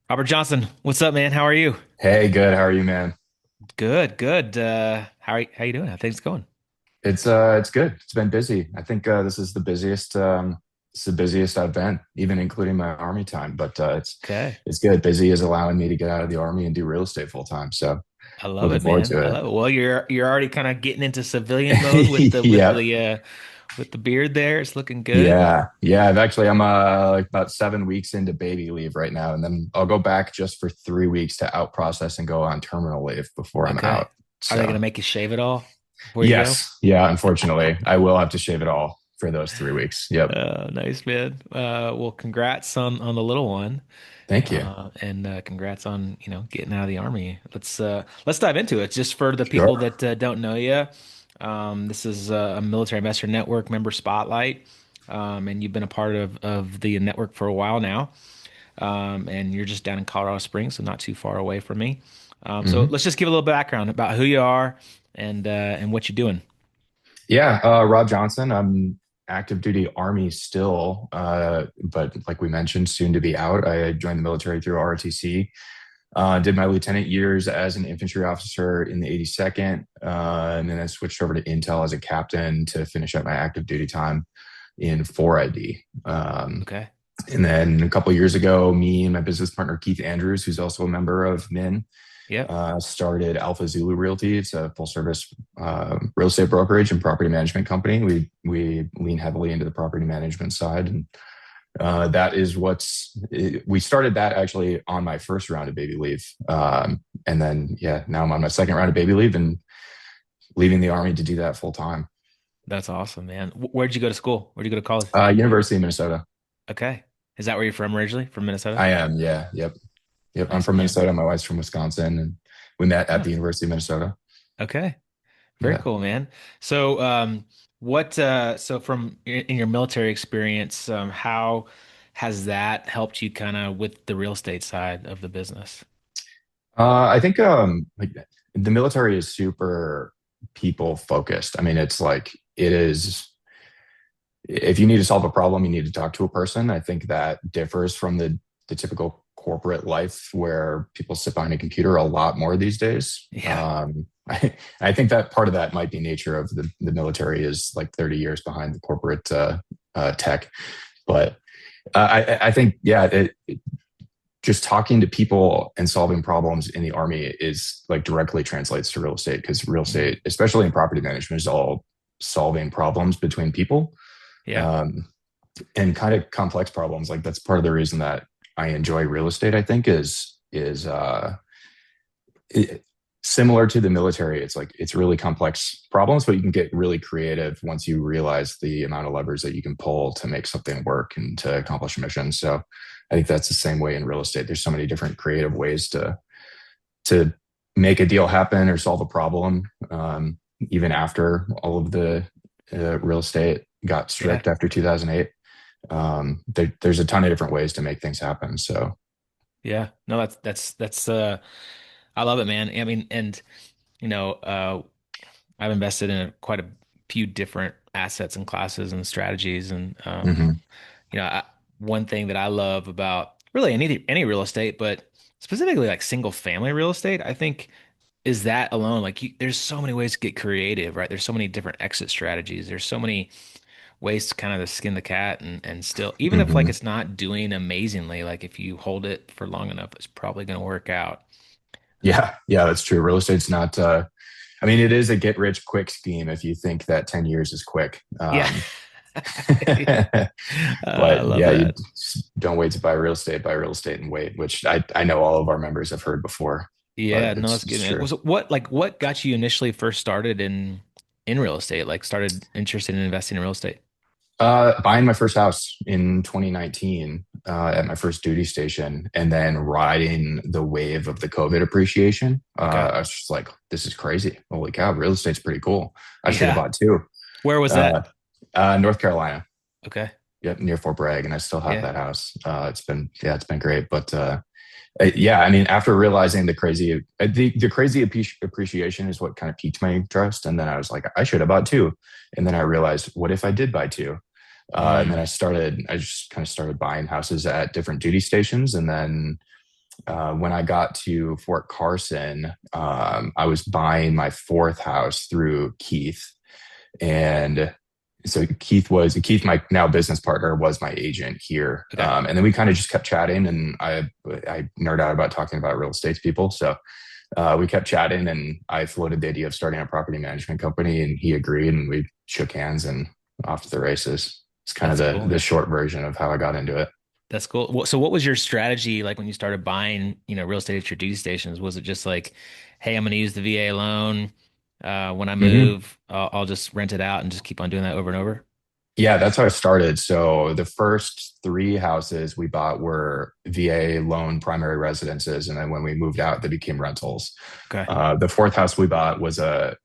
Robert Johnson, what's up, man? How are you? Hey, good. How are you, man? Good, good. How you doing? How things going? It's good. It's been busy. I think this is the busiest I've been, even including my army time. But Okay. it's good. Busy is allowing me to get out of the army and do real estate full time. So I love looking it, forward man. I to love it. Well, you're already kind of getting into civilian mode with it. the Yep. with the beard there. It's looking good. Yeah. I'm like about 7 weeks into baby leave right now, and then I'll go back just for 3 weeks to out process and go on terminal leave before I'm Okay. out. Are they gonna So make you shave it all before you go? yes, yeah. Unfortunately, I will have to shave it all for those 3 weeks. Yep. Nice, man. Well, congrats on the little one. Thank you. And congrats on, getting out of the army. Let's dive into it. Just for the people Sure. that don't know you, this is a Military Investor Network member spotlight, and you've been a part of the network for a while now. And you're just down in Colorado Springs, so not too far away from me. So Hmm. let's just give a little background about who you are and what you're doing. Yeah, Rob Johnson. I'm active duty Army still, but like we mentioned, soon to be out. I joined the military through ROTC. Did my lieutenant years as an infantry officer in the 82nd, and then I switched over to Intel as a captain to finish up my active duty time in 4ID. Okay. And then a couple of years ago, me and my business partner Keith Andrews, who's also a member of MIN, Yep. started Alpha Zulu Realty. It's a full service real estate brokerage and property management company. We lean heavily into the property management side, and that is we started that actually on my first round of baby leave, and then yeah, now I'm on my second round of baby leave and leaving the army to do that full time. That's awesome, man. Where'd you go to school? Where'd you go to college? University of Minnesota. Okay. Is that where you're from originally? From Minnesota? I am. Yeah. Yep. Yep. I'm Nice, from man. Minnesota. My wife's from Wisconsin, and we met at Huh. the University of Minnesota. Okay. Very Yeah. cool, man. So, so from in your military experience, how has that helped you kind of with the real estate side of the business? I think like the military is super people focused. I mean, it's like it is. If you need to solve a problem, you need to talk to a person. I think that differs from the typical corporate life where people sit behind a computer a lot more these days. Yeah. I think that part of that might be nature of the military is like 30 years behind the corporate tech. But I think, yeah, just talking to people and solving problems in the army is like directly translates to real estate because real Mhm. estate, especially in property management, is all solving problems between people, Yeah. um, and kind of complex problems. Like that's part of the reason that I enjoy real estate. I think is it, similar to the military. It's like it's really complex problems, but you can get really creative once you realize the amount of levers that you can pull to make something work and to accomplish a mission. So I think that's the same way in real estate. There's so many different creative ways to make a deal happen or solve a problem, even after all of the real estate got Yeah. strict after 2008. There's a ton of different ways to make things happen. So, Yeah. No, that's I love it, man. I mean, and you know, uh I've invested in quite a few different assets and classes and strategies and mhm. you know, one thing that I love about really any real estate, but specifically like single family real estate, I think is that alone. Like there's so many ways to get creative, right? There's so many different exit strategies. There's so many ways to kind of skin the cat and still, even if like Mhm. it's not doing amazingly, like if you hold it for long enough, it's probably going to work out. Yeah, yeah, that's true. Real estate's not. I mean, it is a get rich quick scheme if you think that 10 years is quick. Yeah. I But love yeah, you that. don't wait to buy real estate and wait, which I know all of our members have heard before, but Yeah, no, that's it's good, man. true. Was it what got you initially first started in real estate? Like started interested in investing in real estate? Buying my first house in 2019 at my first duty station, and then riding the wave of the COVID appreciation. Okay. I was just like, this is crazy. Holy cow, real estate's pretty cool. I should have Yeah. bought two. Where was Uh, that? North Carolina. Okay. Yep, near Fort Bragg, and I still have Yeah. that house. It's been great. But yeah, I mean, after realizing the crazy appreciation is what kind of piqued my interest, and then I was like, I should have bought two, and then I realized, what if I did buy two? And then Mm. I just kind of started buying houses at different duty stations, and then When I got to Fort Carson, I was buying my fourth house through Keith. And so Keith, my now business partner, was my agent here. Okay. And then we kind of just kept chatting, and I nerd out about talking about real estate to people. So we kept chatting, and I floated the idea of starting a property management company, and he agreed, and we shook hands and off to the races. It's kind of That's the cool. the short version of how I got into it. That's cool. So what was your strategy like when you started buying, real estate at your duty stations? Was it just like, hey, I'm going to use the VA loan. When I Hmm. move, I'll just rent it out and just keep on doing that over and over? Yeah, that's how I started. So the first three houses we bought were VA loan primary residences, and then when we moved out, they became rentals. Okay. The fourth house we bought was a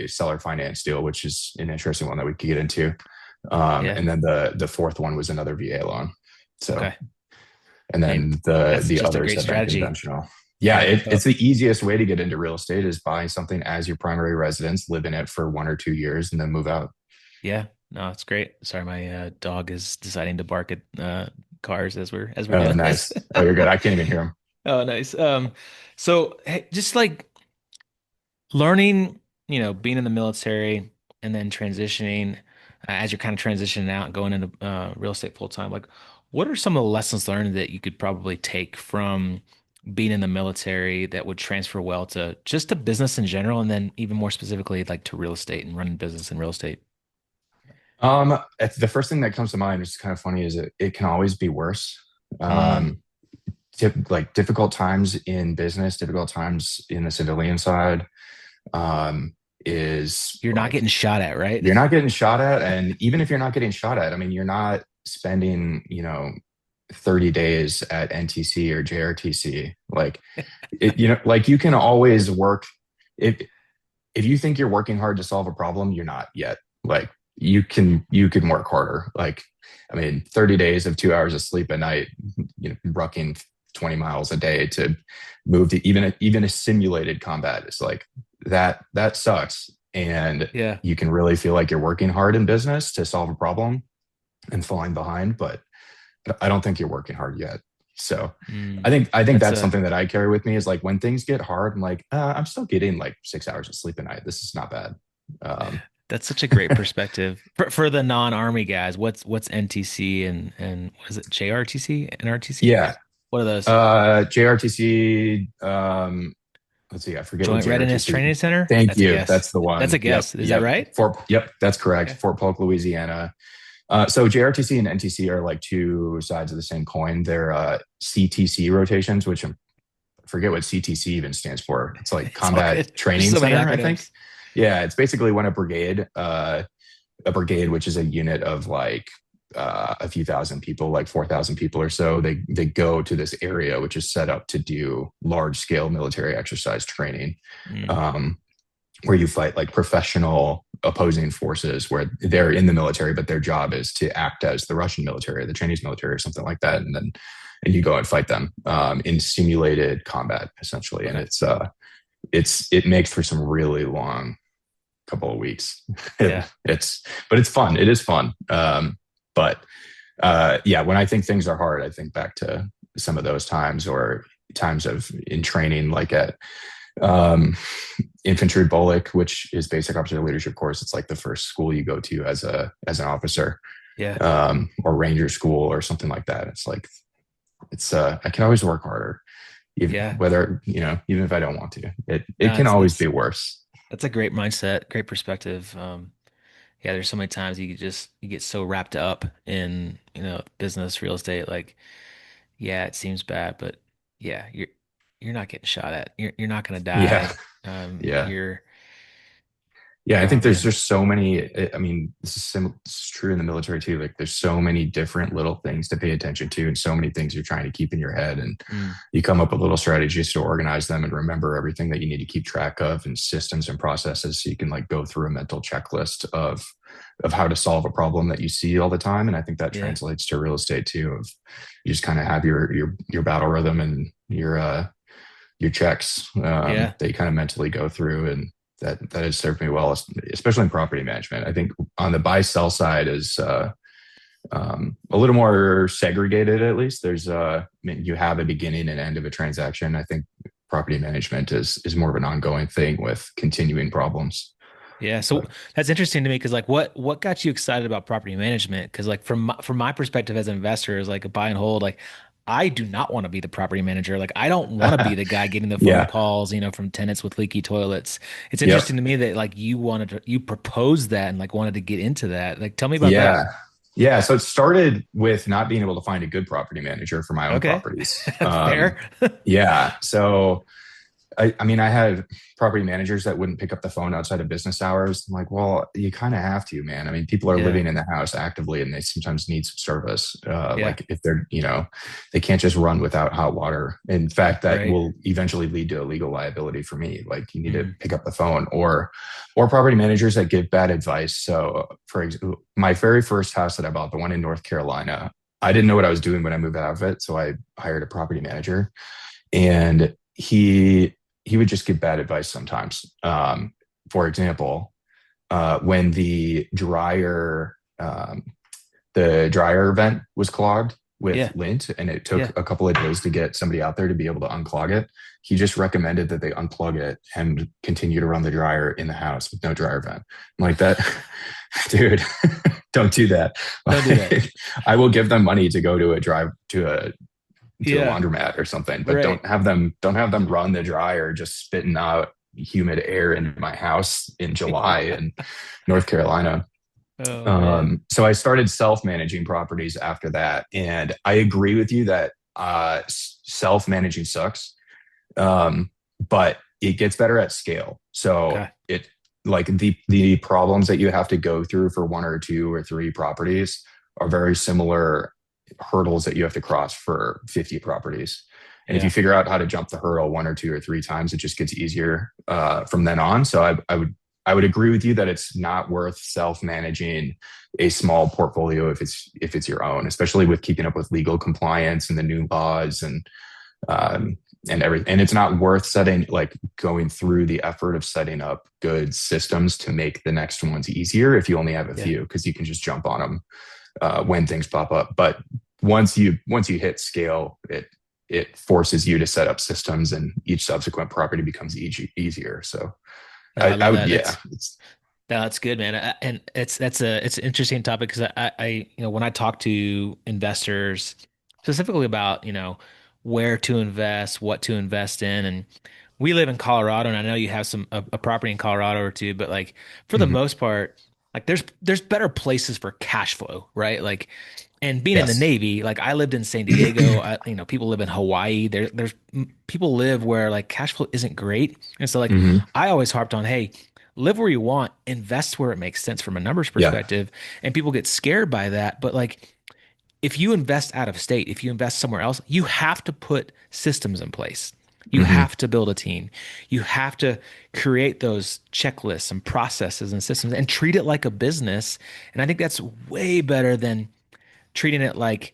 seller finance deal, which is an interesting one that we could get into. Yeah. And then the fourth one was another VA loan. So, Okay. and Hey, then the that's the just a others great have been strategy. conventional. Yeah, Yeah. it's the easiest way to get into real estate is buy something as your primary residence, live in it for 1 or 2 years, and then move out. Yeah. No, it's great. Sorry, my dog is deciding to bark at cars as we're Oh, doing this. nice. Oh, you're good. I can't even hear them. Oh, nice. So hey, just like learning, being in the military and then transitioning as you're kind of transitioning out and going into real estate full time, like what are some of the lessons learned that you could probably take from being in the military that would transfer well to just to business in general, and then even more specifically, like to real estate and running business in real estate? The first thing that comes to mind, which is kind of funny, is it can always be worse. Mm, Um, like difficult times in business, difficult times in the civilian side, is you're not like getting shot at, right? you're not getting shot at, and even if you're not getting shot at, I mean, you're not spending 30 days at NTC or JRTC. Like like you can always work if if you think you're working hard to solve a problem, you're not yet. Like you can work harder. Like I mean, 30 days of 2 hours of sleep a night, rucking 20 miles a day to move to even a simulated combat. It's like that sucks. And Yeah. you can really feel like you're working hard in business to solve a problem and falling behind, but I don't think you're working hard yet. So I Mm, think I think that's that's a something that I carry with me is like when things get hard, I'm like, I'm still getting like 6 hours of sleep a night. This is not bad. Um, That's such a great perspective for the non-army guys. What's NTC and what is it? JRTC, NRTC? yeah. What are those? JRTC. Let's see. I forget what Joint Readiness JRTC. Training Center? Thank That's a you. guess. That's the That's a one. Yep. guess. Is that Yep. right? Yep. That's correct. Okay. Fort Polk, Louisiana. So JRTC and NTC are like two sides of the same coin. They're CTC rotations, which I forget what CTC even stands for. It's like It's all Combat good. There's Training so many Center, I think. acronyms. Yeah, it's basically when a brigade, which is a unit of like a few thousand people, like 4,000 people or so, they go to this area which is set up to do large scale military exercise training, Mm, um, where you fight like professional opposing forces, where they're in the military, but their job is to act as the Russian military, or the Chinese military, or something like that, and you go and fight them in simulated combat, essentially, and okay. it makes for some really long couple of weeks. Yeah. But it's fun. It is fun. But yeah, when I think things are hard, I think back to some of those times or times of in training, like at um, infantry Bullock, which is basic officer leadership course. It's like the first school you go to as an officer, Yeah. or ranger school or something like that. It's like I can always work harder, even Yeah. whether even if I don't want to. It No, can that's always that's be worse. that's a great mindset, great perspective. Yeah, there's so many times you get so wrapped up in, business, real estate, like yeah, it seems bad, but yeah, you're not getting shot at. You're not gonna Yeah, die. yeah. Yeah, I Oh think there's man. just so many. I mean, this is true in the military too. Like, there's so many different little things to pay attention to, and so many things you're trying to keep in your head. And Mm, you come up with little strategies to organize them and remember everything that you need to keep track of, and systems and processes, so you can like go through a mental checklist of how to solve a problem that you see all the time. And I think that yeah. translates to real estate too. Of you just kind of have your battle rhythm and your checks Yeah. that you kind of mentally go through, and that has served me well, especially in property management. I think on the buy sell side is A little more segregated, at least. You have a beginning and end of a transaction. I think property management is more of an ongoing thing with continuing problems. Yeah, so But that's interesting to me because like what got you excited about property management? Because like from my perspective as an investor, is like a buy and hold, like I do not want to be the property manager. Like I don't want to be the guy getting the phone yeah, calls, from tenants with leaky toilets. It's yep, interesting to me that like you proposed that and like wanted to get into that. Like tell me about yeah. that. Yeah, so it started with not being able to find a good property manager for my own Okay. properties. Fair. Yeah, so I mean, I had property managers that wouldn't pick up the phone outside of business hours. I'm like, well, you kind of have to, man. I mean, people are Yeah. living in the house actively and they sometimes need some service. Yeah. Like if they can't just run without hot water. In fact, that Right. will eventually lead to a legal liability for me. Like you need to Mm. pick up the phone or property managers that give bad advice. So for example, my very first house that I bought, the one in North Carolina, I didn't know what I was doing when I moved out of it. So I hired a property manager and he would just give bad advice sometimes. For example, when the dryer vent was clogged with Yeah. lint, and it took Yeah. a couple of days to get somebody out there to be able to unclog it. He just recommended that they unplug it and continue to run the dryer in the house with no dryer vent. I'm like that, dude. Don't do that. Don't do that. Like, I will give them money to go to a Yeah. laundromat or something, but Right. don't have them run the dryer just spitting out humid air into my house in July Yeah. in North Carolina. Oh man. So I started self-managing properties after that, and I agree with you that self-managing sucks, um, but it gets better at scale. So Okay. it like the problems that you have to go through for one or two or three properties are very similar hurdles that you have to cross for 50 properties. And if you Yeah. figure out how to jump the hurdle one or two or three times, it just gets easier from then on. So I would agree with you that it's not worth self-managing a small portfolio if it's your own, especially with keeping up with legal compliance and the new laws um, and everything. And it's not worth going through the effort of setting up good systems to make the next ones easier if you only have a Yeah. few, because you can just jump on them when things pop up. But once you hit scale, it forces you to set up systems, and each subsequent property becomes easier. So No, I I love would, that. yeah, No, that's good, man. And it's an interesting topic because when I talk to investors specifically about, where to invest, what to invest in, and we live in Colorado, and I know you have a property in Colorado or two, but like for the mhm, most part, like there's better places for cash flow, right? Like, and being in the yes, Navy, like I lived in San Diego, people live in Hawaii. People live where like cash flow isn't great, and so like hmm I always harped on, hey, live where you want, invest where it makes sense from a numbers yeah, perspective, and people get scared by that, but like if you invest out of state, if you invest somewhere else, you have to put systems in place. You hmm have to build a team. You have to create those checklists and processes and systems and treat it like a business. And I think that's way better than treating it like,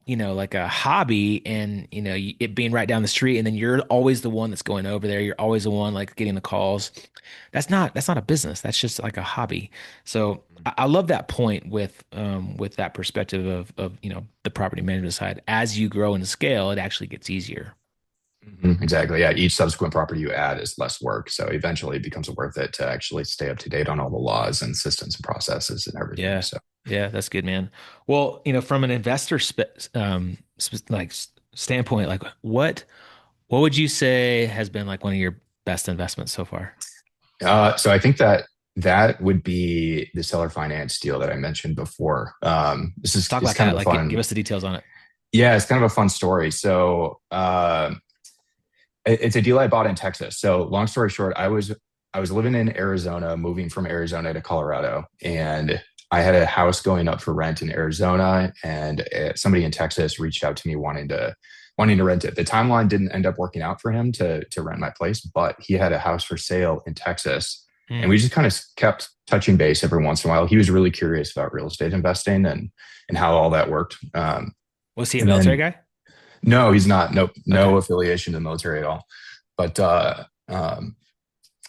like a hobby and, it being right down the street. And then you're always the one that's going over there. You're always the one like getting the calls. That's not a business. That's just like a hobby. So I love that point with that perspective of the property management side. As you grow and scale, it actually gets easier. exactly. Yeah, each subsequent property you add is less work, so eventually it becomes worth it to actually stay up to date on all the laws and systems and processes and everything. Yeah. So Yeah, that's good, man. Well, from an investor standpoint, like what would you say has been like one of your best investments so far? So I think that would be the seller finance deal that I mentioned before. This is Talk it's about kind that. of a Like, give fun, us the details on it. yeah, it's kind of a fun story. So it's a deal I bought in Texas. So long story short, I was living in Arizona, moving from Arizona to Colorado, and I had a house going up for rent in Arizona, and somebody in Texas reached out to me wanting to rent it. The timeline didn't end up working out for him to rent my place, but he had a house for sale in Texas, and Hmm. we just kind of kept touching base every once in a while. He was really curious about real estate investing and how all that worked. Was he a And military then guy? no, he's not. No, Okay. no affiliation to the military at all. But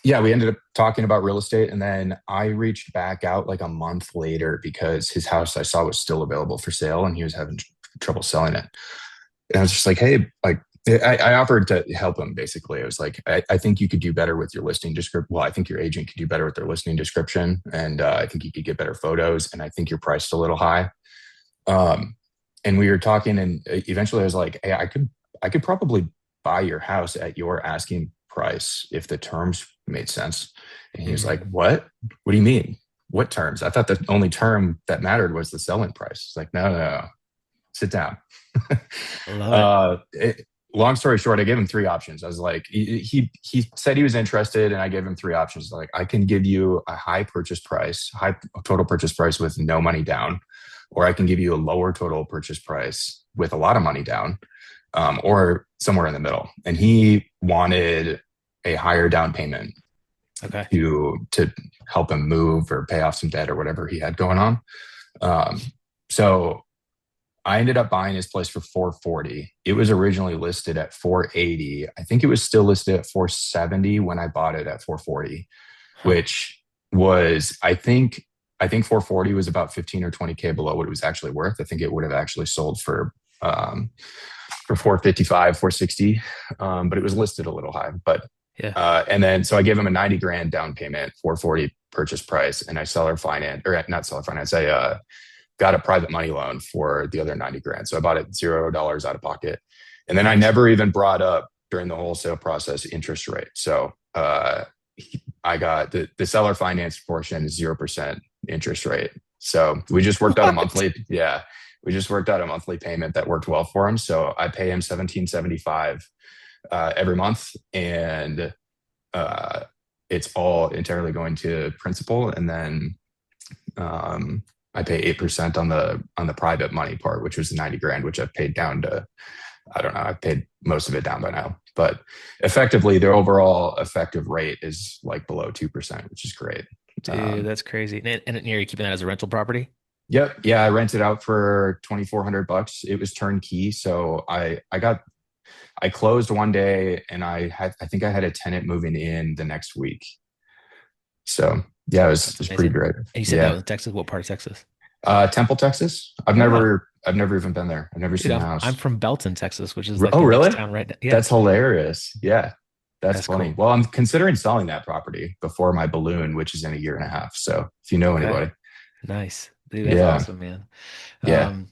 yeah, we ended up talking about real estate, and then I reached back out like a month later because his house I saw was still available for sale, and he was having trouble selling it. And I was just like, hey, like I offered to help him basically. I was like, I think you could do better with your listing description. Well, I think your agent could do better with their listing description. And I think you could get better photos. And I think you're priced a little high. Um, and we were talking, and eventually I was like, hey, I could probably buy your house at your asking price if the terms made sense. And he was like, Mm, what do you mean? What terms? I thought the only term that mattered was the selling price. It's like, no, no, no, sit down. I love it. uh, it, Long story short, I gave him three options. I was like, he said he was interested, and I gave him three options. Like, I can give you a high purchase price, high total purchase price with no money down, or I can give you a lower total purchase price with a lot of money down, or somewhere in the middle. And he wanted a higher down payment Okay. to help him move or pay off some debt or whatever he had going on. Um, so I ended up buying his place for 440. It was originally listed at 480. I think it was still listed at 470 when I bought it at 440, Huh. which was I think 440 was about 15 or 20K below what it was actually worth. I think it would have actually sold um for 455, 460. But it was listed a little high. But Yeah. and then so I gave him a 90 grand down payment, 440 purchase price, and I seller finance or not seller finance. I got a private money loan for the other 90 grand. So I bought it $0 out of pocket. And then I Nice. never even brought up during the wholesale process interest rate. So I got the seller finance portion is 0% interest rate. So we just worked out a What? monthly, yeah, we just worked out a monthly payment that worked well for him. So I pay him 1775 every month, and uh, it's all entirely going to principal, and then I pay 8% on the private money part, which was 90 grand, which I've paid down to, I don't know, I've paid most of it down by now. But effectively, the overall effective rate is like below 2%, which is great. Dude, that's crazy. And you're keeping that as a rental property? Yep. Yeah. I rented out for 2,400 bucks. It was turnkey. So I closed one day, and I think I had a tenant moving in the next week. So yeah, That's it was pretty amazing. great. And you said that Yeah. was in Texas. What part of Texas? Temple, Texas. Oh, wow. I've never even been there. I've never Dude, seen the I'm house. from Belton, Texas, which is like Oh, the next really? town right. Yeah, That's hilarious. Yeah, that's that's funny. cool. Well, I'm considering selling that property before my balloon, which is in a year and a half. So if you know Okay, anybody, nice, dude. That's yeah, awesome, man. yeah. Um,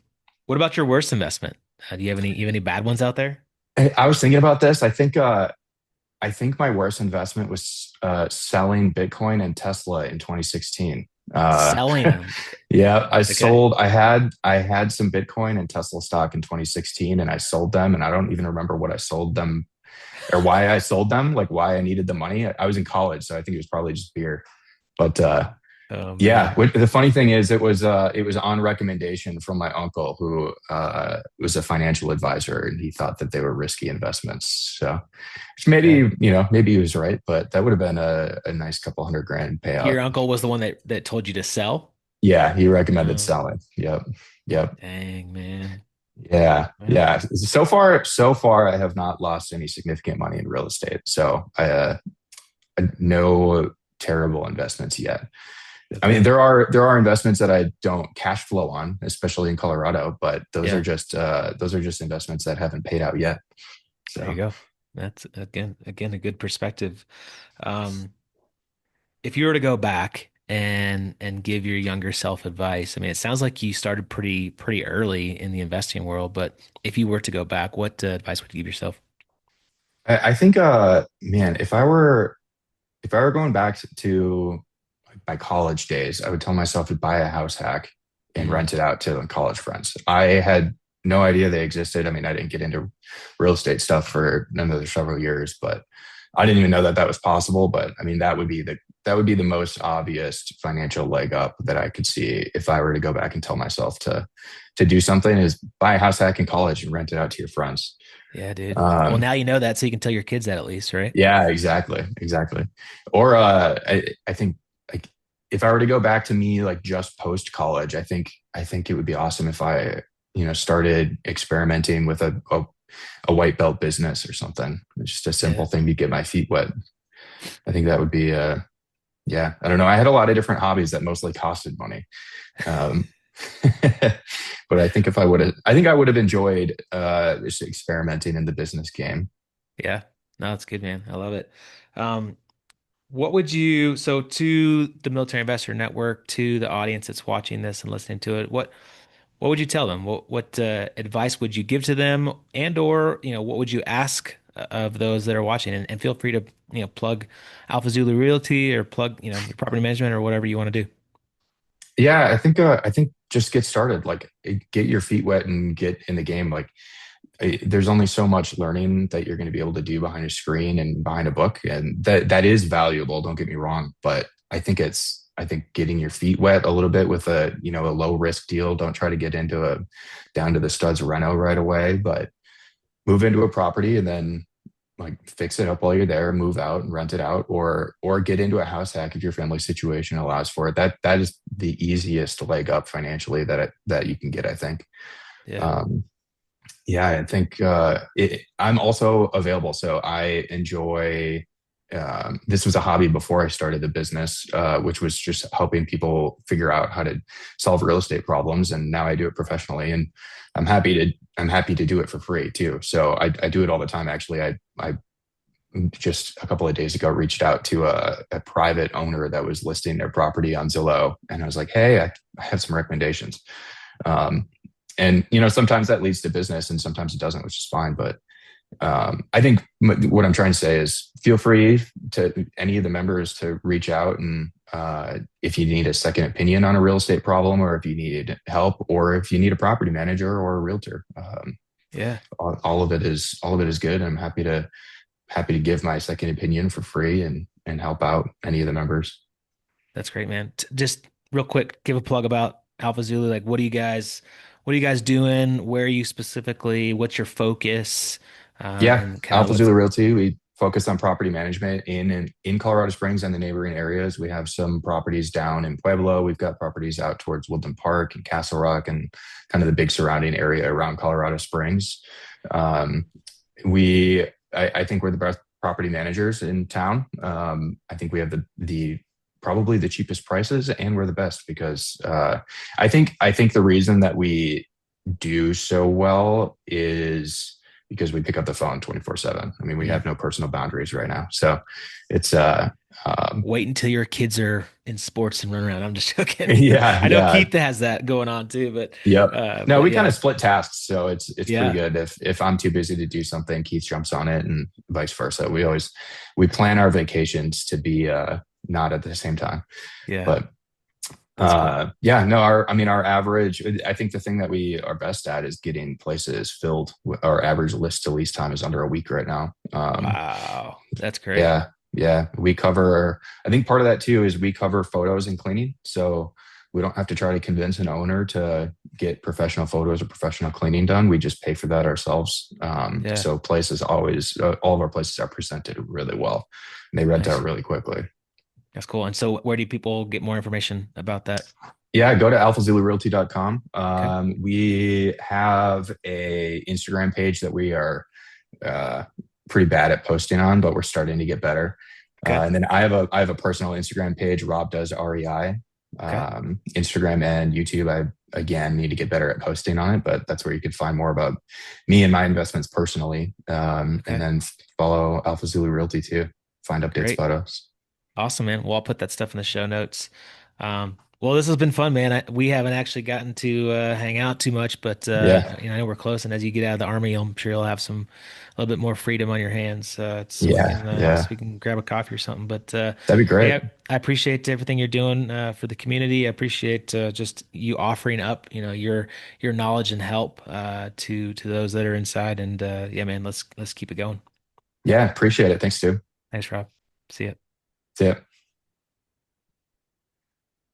what about your worst investment? Do you have any bad ones out there? I was thinking about this. I think my worst investment was selling Bitcoin and Tesla in 2016. Uh, Selling them. yeah, Okay. I had some Bitcoin and Tesla stock in 2016, and I sold them, and I don't even remember what I sold them or why I sold them, like why I needed the money. I was in college, so I think it was probably just beer. But Oh yeah, man. the funny thing is, it was on recommendation from my uncle, who was a financial advisor, and he thought that they were risky investments. So, which Okay. maybe maybe he was right, but that would have been a nice couple hundred grand payout. Your uncle was the one that told you to sell? Yeah, he recommended Oh, selling. Yep, yep. dang, man. Yeah, Well, yeah. So far, I have not lost any significant money in real estate. So no terrible investments yet. I mean, okay. there are investments that I don't cash flow on, especially in Colorado, but Yeah, those are just investments that haven't paid out yet. there you So go. That's again a good perspective. Um, if you were to go back and give your younger self advice, I mean, it sounds like you started pretty early in the investing world, but if you were to go back, what advice would you give yourself? I think, man, if I were going back to my college days, I would tell myself to buy a house hack and Mm, rent it out to college friends. I had no idea they existed. I mean, I didn't get into real estate stuff for another several years, but I didn't even know that that was possible. But I mean, that would be the most obvious financial leg up that I could see if I were to go back and tell myself to do something is buy a house hack in college and rent it out to your friends. yeah, dude. Well, Um, now you know that, so you can tell your kids that at least, right? yeah, exactly, exactly. Or I think like if I were to go back to me like just post college, I think it would be awesome if I started experimenting with a white belt business or something. It's just a Yeah. simple thing to get my feet wet. I think that would be yeah, I don't know. I had a lot of different hobbies that mostly costed money. Um, but I think if I would have, I think I would have enjoyed just experimenting in the business game. Yeah. No, it's good, man. I love it. Um, what would you, so to the Military Investor Network, to the audience that's watching this and listening to it, what would you tell them? What advice would you give to them, and or what would you ask of those that are watching? And feel free to plug Alpha Zulu Realty or plug your property management or whatever you want to do. Yeah, I think just get started. Like get your feet wet and get in the game. Like there's only so much learning that you're going to be able to do behind a screen and behind a book, and that is valuable. Don't get me wrong, but I think getting your feet wet a little bit with a a low risk deal. Don't try to get into a down to the studs reno right away, but move into a property and then like fix it up while you're there, move out and rent it out, or get into a house hack if your family situation allows for it. That is the easiest leg up financially that you can get, I think. Yeah. Um, yeah, I think I'm also available. So I enjoy. This was a hobby before I started the business, which was just helping people figure out how to solve real estate problems, and now I do it professionally, and I'm happy to do it for free too. So I do it all the time. Actually, I just a couple of days ago reached out to a private owner that was listing their property on Zillow, and I was like, hey, I have some recommendations. Um, and sometimes that leads to business and sometimes it doesn't, which is fine. But I think what I'm trying to say is feel free to any of the members to reach out, and if you need a second opinion on a real estate problem, or if you need help, or if you need a property manager or a realtor. Yeah. All of it is good. I'm happy to give my second opinion for free and help out any of the members. That's great, man. Just real quick, give a plug about Alpha Zulu. Like, what are you guys doing? Where are you specifically? What's your focus? Yeah, And kind of Alpha what's Zulu Realty. We focus on property management in Colorado Springs and the neighboring areas. We have some properties down in Pueblo. We've got properties out towards Woodland Park and Castle Rock and kind of the big surrounding area around Colorado Springs. Um, I think we're the best property managers in town. I think we have the probably the cheapest prices, and we're the best because I think the reason that we do so well is because we pick up the phone 24/7. I mean, we mm, have no personal boundaries right now. So it's um wait until your kids are in sports and run around. I'm just joking. yeah, I know yeah. Keith has that going on too, but Yep. No, but we kind yeah, of split tasks, so it's pretty yeah, good. If I'm too busy to do something, Keith jumps on it, and vice versa. We plan our vacations to be not at the same time. yeah. But That's cool. yeah, no, our I mean our average. I think the thing that we are best at is getting places filled. Our average list to lease time is under a week right now. Wow, that's great. Yeah, yeah. We cover, I think part of that too is we cover photos and cleaning. So we don't have to try to convince an owner to get professional photos or professional cleaning done. We just pay for that ourselves. Yeah, So places always, all of our places are presented really well. And they rent out nice. really quickly. That's cool. And so, where do people get more information about that? Yeah, go to alphazulurealty.com. Okay, We have a Instagram page that we are uh, pretty bad at posting on, but we're starting to get better. okay, And then I have a personal Instagram page. Rob does REI. okay, Instagram and YouTube. I again need to get better at posting on it, but that's where you can find more about me and my investments personally. And okay. then follow Alpha Zulu Realty too. Find updates Great. about us. Awesome, man. Well, I'll put that stuff in the show notes. Well, this has been fun, man. We haven't actually gotten to hang out too much, but Yeah, I know we're close. And as you get out of the army, I'm sure you'll have a little bit more freedom on your hands. So yeah, yeah. we can grab a coffee or something. But That'd be hey, great. I appreciate everything you're doing for the community. I appreciate just you offering up, your knowledge and help to those that are inside. And yeah, man, let's keep it going. Yeah, appreciate it. Thanks, Stu. Thanks, Rob. See ya. See ya.